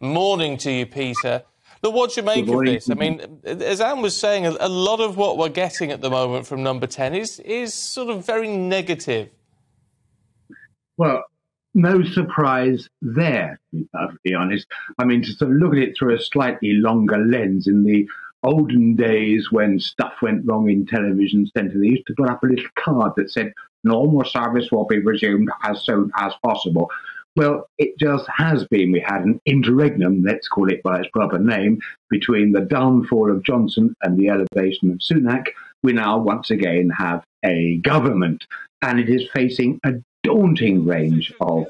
Morning to you, Peter. Look, what do you make of this? I mean, as Anne was saying, a lot of what we're getting at the moment from Number 10 is sort of very negative. Well, no surprise there, to be perfectly honest. I mean, to sort of look at it through a slightly longer lens, in the olden days when stuff went wrong in television centre, they used to put up a little card that said, normal service will be resumed as soon as possible. Well, it just has been. We had an interregnum, let's call it by its proper name, between the downfall of Johnson and the elevation of Sunak. We now once again have a government, and it is facing a daunting range of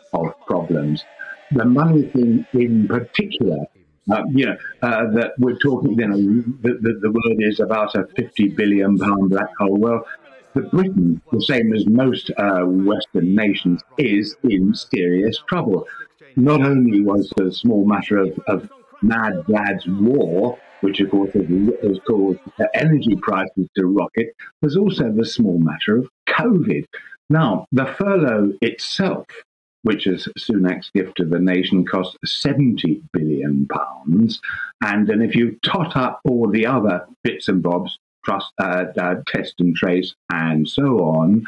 problems. The money thing in particular, that we're talking, the word is about a £50 billion black hole. Well, Britain, the same as most Western nations, is in serious trouble. Not only was the small matter of Mad Dad's war, which of course has caused energy prices to rocket, there's also the small matter of COVID. Now, the furlough itself, which is Sunak's gift to the nation, cost £70 billion. And then if you tot up all the other bits and bobs, test and trace, and so on,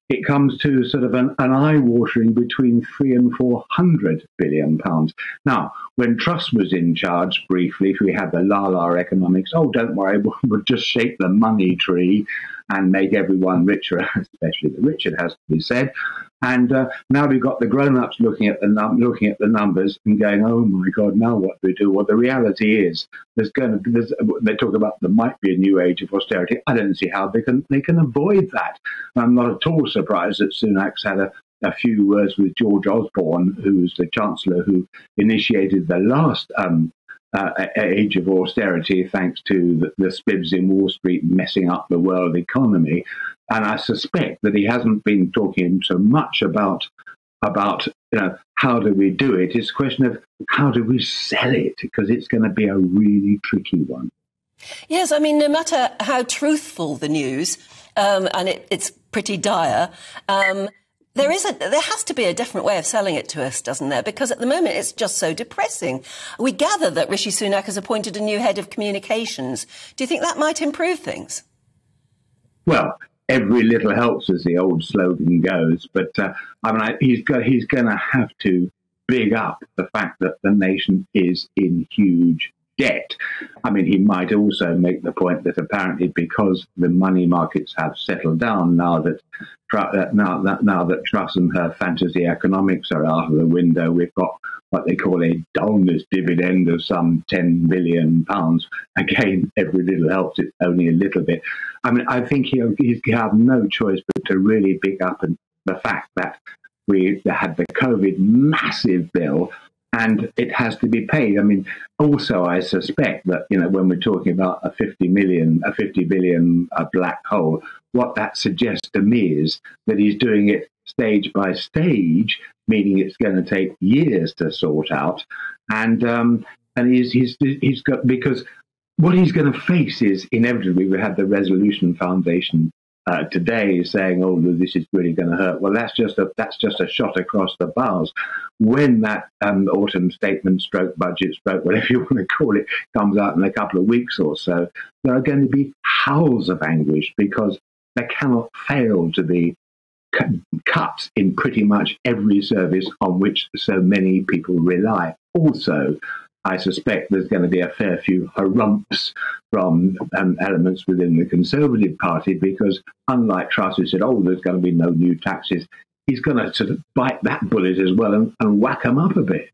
it comes to sort of an eye-watering between 300 and 400 billion pounds. Now, when Truss was in charge briefly, if we had the la-la economics, oh, don't worry, we'll just shake the money tree and make everyone richer, especially the rich, it has to be said. And now we've got the grown-ups looking at the numbers and going, oh my God, now what do we do? Well, the reality is they talk about there might be a new age of austerity. I don't see how they can avoid that. I'm not at all surprised that Sunak's had a few words with George Osborne, who's the Chancellor who initiated the last age of austerity, thanks to the spibs in Wall Street messing up the world economy. And I suspect that he hasn't been talking so much about how do we do it. It's a question of how do we sell it, because it's going to be a really tricky one. Yes, I mean, no matter how truthful the news, and it's pretty dire, there has to be a different way of selling it to us, doesn't there? Because at the moment it's just so depressing. We gather that Rishi Sunak has appointed a new head of communications. Do you think that might improve things? Well, every little helps, as the old slogan goes. But he's going to have to big up the fact that the nation is in huge debt. I mean, he might also make the point that apparently because the money markets have settled down now that Truss and her fantasy economics are out of the window, we've got what they call a dullness dividend of some £10 billion. Again, every little helps, it's only a little bit. I mean, I think he'll have no choice but to really big up the fact that we had the COVID massive bill, and it has to be paid. I mean, also, I suspect that, when we're talking about a 50 billion black hole, what that suggests to me is that he's doing it stage by stage, meaning it's going to take years to sort out. And he's got, because what he's going to face is inevitably, we had the Resolution Foundation today saying, "Oh, this is really going to hurt." Well, that's just a shot across the bows. When that autumn statement, budget, whatever you want to call it, comes out in a couple of weeks or so, there are going to be howls of anguish, because there cannot fail to be cuts in pretty much every service on which so many people rely. Also, I suspect there's going to be a fair few harumphs from elements within the Conservative Party, because unlike Truss, who said, oh, there's going to be no new taxes, he's going to sort of bite that bullet as well and whack them up a bit.